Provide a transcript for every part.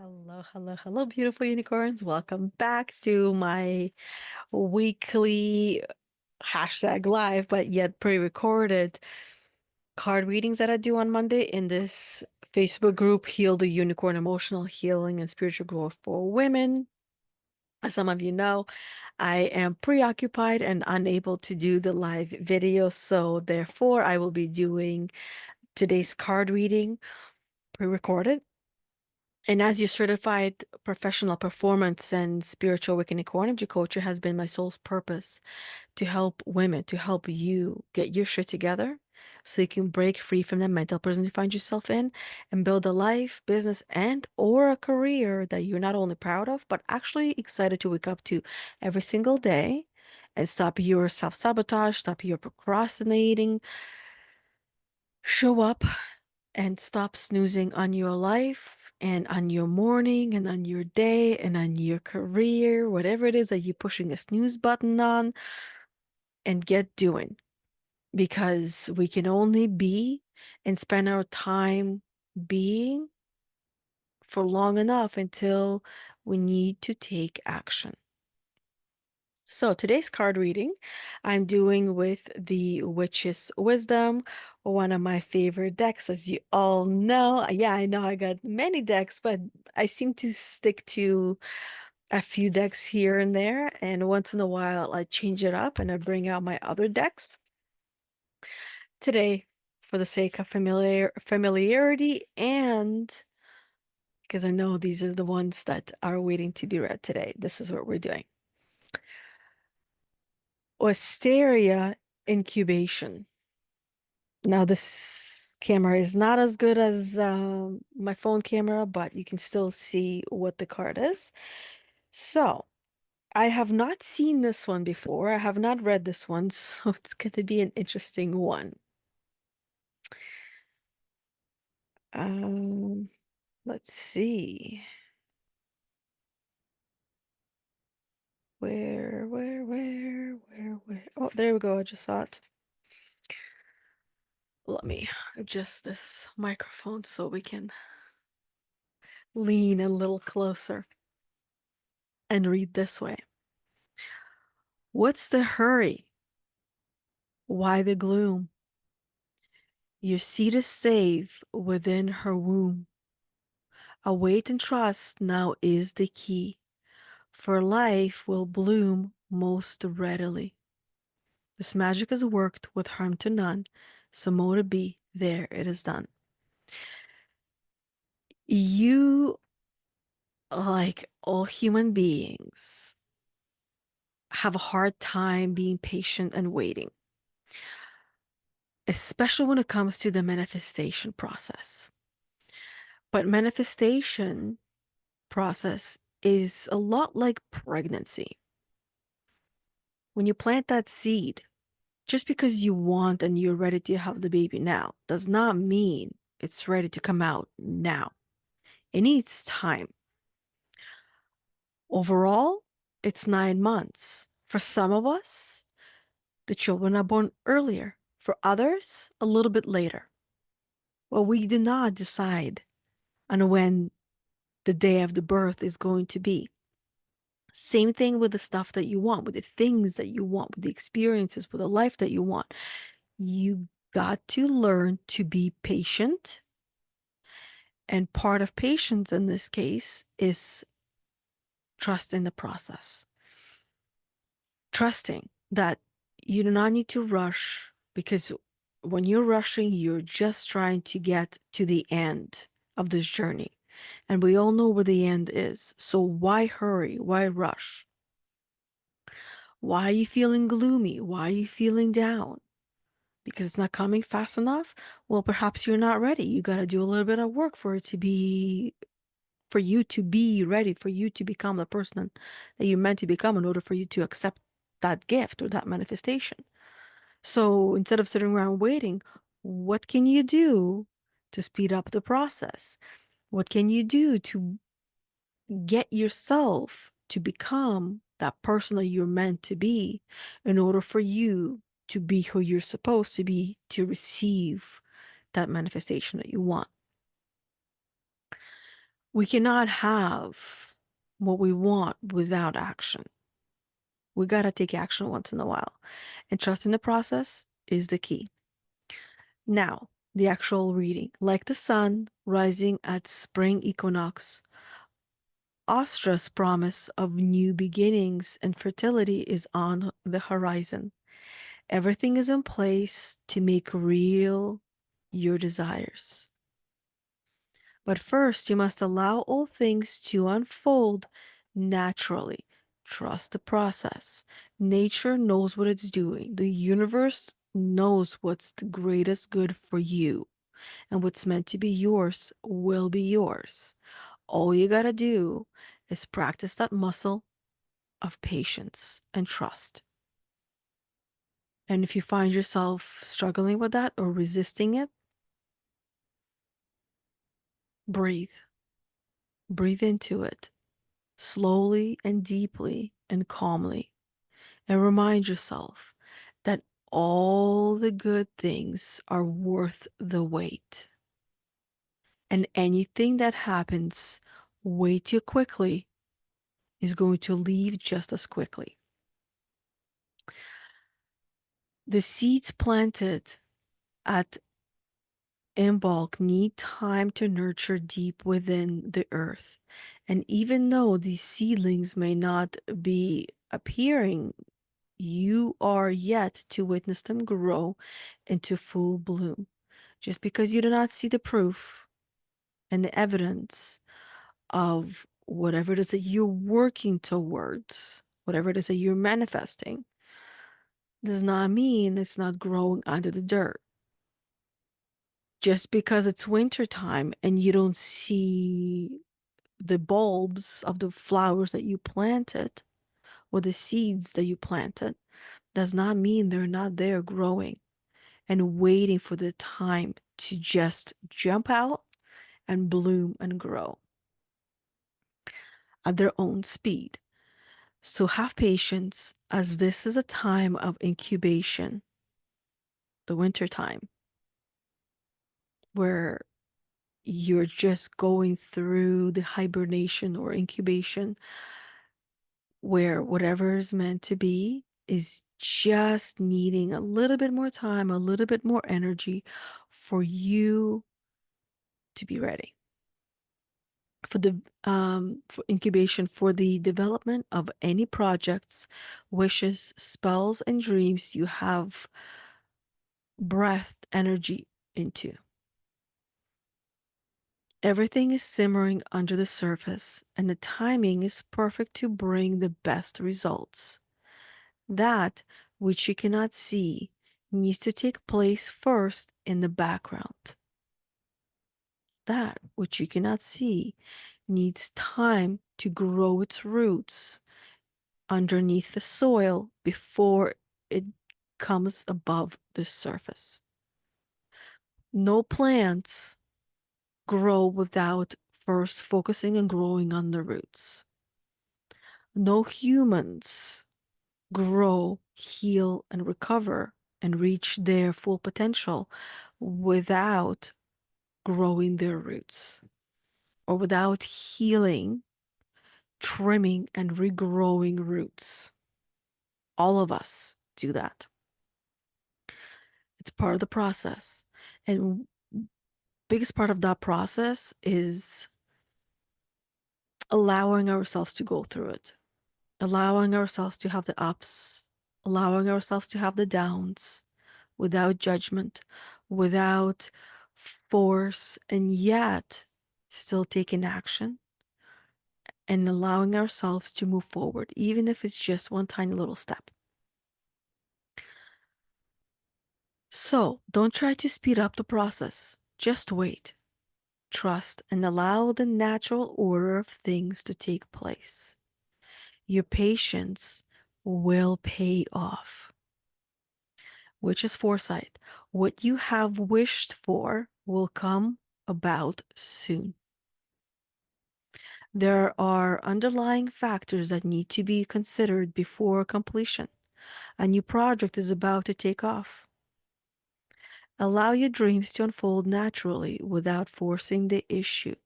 Hello, hello, hello, beautiful unicorns. Welcome back to my weekly hashtag live, but yet pre-recorded card readings that I do on Monday in this Facebook group, Heal the Unicorn Emotional Healing and Spiritual Growth for Women. As some of you know, I am preoccupied and unable to do the live video, so therefore I will be doing today's card reading pre-recorded. And as your certified professional performance and spiritual awakening energy coach, it has been my soul's purpose to help women, to help you get your shit together so you can break free from the mental prison you find yourself in and build a life, business, and or a career that you're not only proud of, but actually excited to wake up to every single day and stop your self-sabotage, stop your procrastinating, show up and stop snoozing on your life and on your morning and on your day and on your career, whatever it is that you're pushing a snooze button on, and get doing. Because we can only be and spend our time being for long enough until we need to take action. So today's card reading I'm doing with the Witch's Wisdom, one of my favorite decks, as you all know. Yeah, I know I got many decks, but I seem to stick to a few decks here and there, and once in a while I change it up and I bring out my other decks. Today, for the sake of familiarity and because I know these are the ones that are waiting to be read today, this is what we're doing. Ostara Incubation. Now, this camera is not as good as my phone camera, but you can still see what the card is. So, I have not seen this one before. I have not read this one, so it's going to be an interesting one. Um, let's see. Where? Oh, there we go. I just saw it. Let me adjust this microphone so we can lean a little closer and read this way. What's the hurry? Why the gloom? Your seed is safe within her womb. Await and trust now is the key, for life will bloom most readily. This magic is worked with harm to none, so mote it be, there it is done. You, like all human beings, have a hard time being patient and waiting, especially when it comes to the manifestation process. But manifestation process is a lot like pregnancy. When you plant that seed, just because you want and you're ready to have the baby now does not mean it's ready to come out now. It needs time. Overall, it's 9 months. For some of us, the children are born earlier. For others, a little bit later. Well, we do not decide on when the day of the birth is going to be. Same thing with the stuff that you want, with the things that you want, with the experiences, with the life that you want. You got to learn to be patient. And part of patience in this case is trust in the process. Trusting that you do not need to rush, because when you're rushing, you're just trying to get to the end of this journey. And we all know where the end is. So why hurry? Why rush? Why are you feeling gloomy? Why are you feeling down? Because it's not coming fast enough? Well, perhaps you're not ready. You got to do a little bit of work for it to be, for you to be ready, for you to become the person that you're meant to become in order for you to accept that gift or that manifestation. So instead of sitting around waiting, what can you do to speed up the process? What can you do to get yourself to become that person that you're meant to be in order for you to be who you're supposed to be to receive that manifestation that you want? We cannot have what we want without action. We got to take action once in a while. And trusting the process is the key. Now, the actual reading. Like the sun rising at spring equinox, Ostra's promise of new beginnings and fertility is on the horizon. Everything is in place to make real your desires. But first, you must allow all things to unfold naturally. Trust the process. Nature knows what it's doing. The universe knows what's the greatest good for you. And what's meant to be yours will be yours. All you gotta do is practice that muscle of patience and trust. And if you find yourself struggling with that or resisting it, breathe. Breathe into it slowly and deeply and calmly. And remind yourself that all the good things are worth the wait. And anything that happens way too quickly is going to leave just as quickly. The seeds planted at in bulk need time to nurture deep within the earth. And even though these seedlings may not be appearing, you are yet to witness them grow into full bloom. Just because you do not see the proof and the evidence of whatever it is that you're working towards, whatever it is that you're manifesting, does not mean it's not growing under the dirt. Just because it's winter time and you don't see the bulbs of the flowers that you planted or the seeds that you planted does not mean they're not there growing and waiting for the time to just jump out and bloom and grow at their own speed. So have patience, as this is a time of incubation, the winter time, where you're just going through the hibernation or incubation, where whatever is meant to be is just needing a little bit more time, a little bit more energy for you to be ready for the for incubation, for the development of any projects, wishes, spells, and dreams you have breathed energy into. Everything is simmering under the surface, and the timing is perfect to bring the best results. That which you cannot see needs to take place first in the background. That which you cannot see needs time to grow its roots underneath the soil before it comes above the surface. No plants grow without first focusing and growing on the roots. No humans grow, heal, and recover and reach their full potential without growing their roots or without healing, trimming, and regrowing roots. All of us do that. It's part of the process. And biggest part of that process is allowing ourselves to go through it, allowing ourselves to have the ups, allowing ourselves to have the downs without judgment, without force, and yet still taking action and allowing ourselves to move forward, even if it's just one tiny little step. So don't try to speed up the process. Just wait, trust, and allow the natural order of things to take place. Your patience will pay off, which is foresight. What you have wished for will come about soon. There are underlying factors that need to be considered before completion. A new project is about to take off. Allow your dreams to unfold naturally without forcing the issue.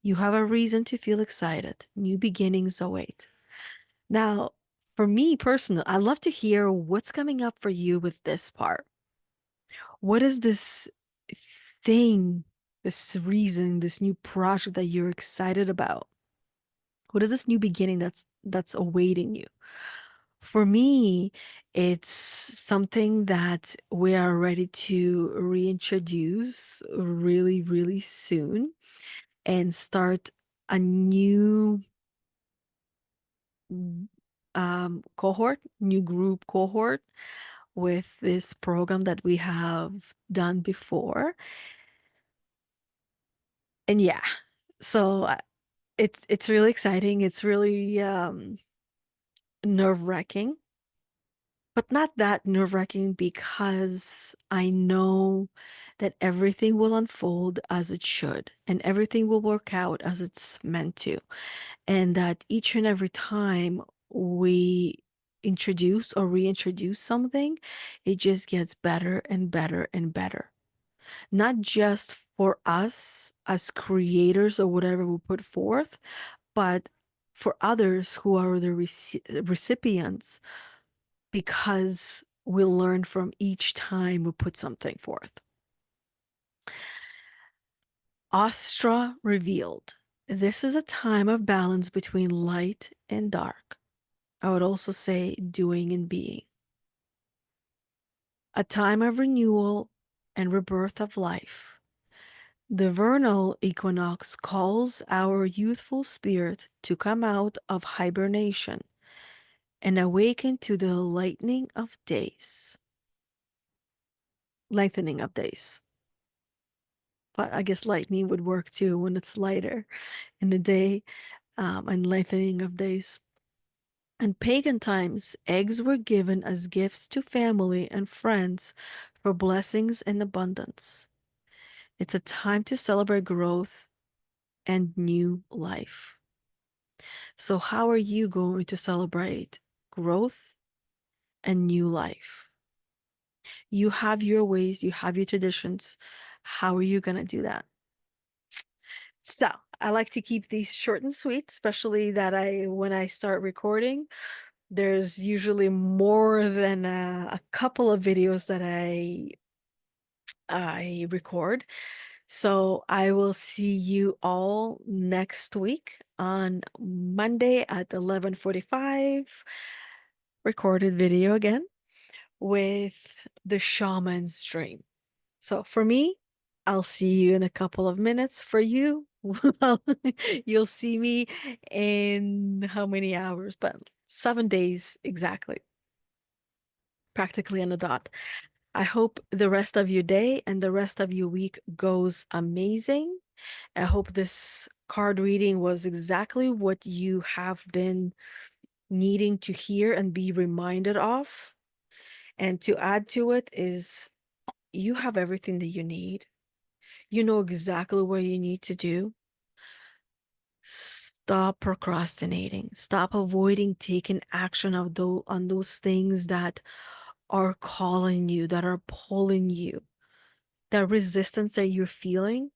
You have a reason to feel excited. New beginnings await. Now, for me personally, I love to hear what's coming up for you with this part. What is this thing, this reason, this new project that you're excited about? What is this new beginning that's awaiting you? For me, it's something that we are ready to reintroduce really, really soon and start a new new group cohort with this program that we have done before. And yeah, so it's really exciting. It's really nerve-wracking, but not that nerve-wracking because I know that everything will unfold as it should and everything will work out as it's meant to. And that each and every time we introduce or reintroduce something, it just gets better and better and better. Not just for us as creators or whatever we put forth, but for others who are the recipients, because we learn from each time we put something forth. Astra revealed. This is a time of balance between light and dark. I would also say doing and being. A time of renewal and rebirth of life. The vernal equinox calls our youthful spirit to come out of hibernation and awaken to the lengthening of days. But I guess lightning would work too when it's lighter in the day, and lengthening of days. In pagan times, eggs were given as gifts to family and friends for blessings and abundance. It's a time to celebrate growth and new life. So, how are you going to celebrate growth and new life? You have your ways, you have your traditions. How are you going to do that? So, I like to keep these short and sweet, especially that when I start recording, there's usually more than a couple of videos that I record. So I will see you all next week on Monday at 11:45. Recorded video again with the shaman's dream. So for me, I'll see you in a couple of minutes. For you, well, you'll see me in how many hours? But 7 days exactly, practically on the dot. I hope the rest of your day and the rest of your week goes amazing. I hope this card reading was exactly what you have been needing to hear and be reminded of. And to add to it is you have everything that you need. You know exactly what you need to do. Stop procrastinating. Stop avoiding taking action on those things that are calling you, that are pulling you. That resistance that you're feeling,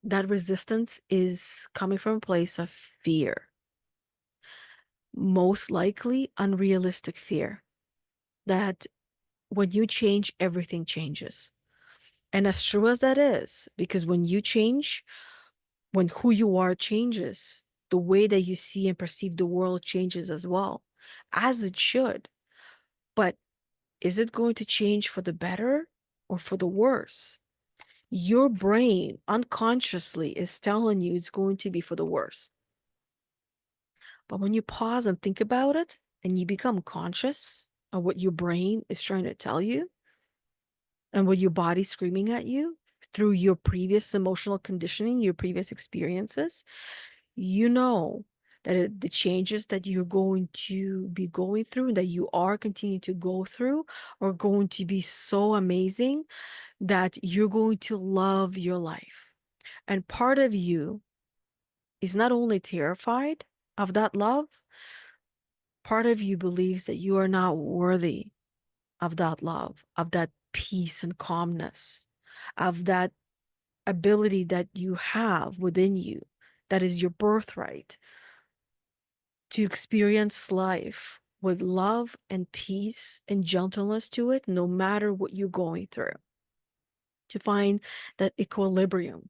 that resistance is coming from a place of fear. Most likely unrealistic fear. That when you change, everything changes. And as true as that is, because when you change, when who you are changes, the way that you see and perceive the world changes as well, as it should. But is it going to change for the better or for the worse? Your brain unconsciously is telling you it's going to be for the worse. But when you pause and think about it and you become conscious of what your brain is trying to tell you and what your body's screaming at you through your previous emotional conditioning, your previous experiences, you know that the changes that you're going to be going through and that you are continuing to go through are going to be so amazing that you're going to love your life. And part of you is not only terrified of that love, part of you believes that you are not worthy of that love, of that peace and calmness, of that ability that you have within you That is your birthright, to experience life with love and peace and gentleness to it, no matter what you're going through. To find that equilibrium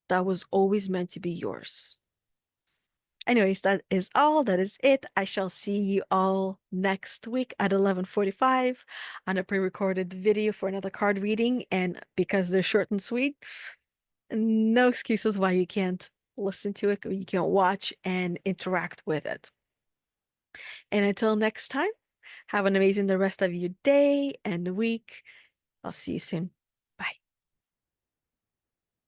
that was always meant to be yours. Anyways, that is all. That is it. I shall see you all next week at 11:45 on a pre-recorded video for another card reading. And because they're short and sweet, no excuses why you can't listen to it or you can't watch and interact with it. And until next time, have an amazing the rest of your day and week. I'll see you soon.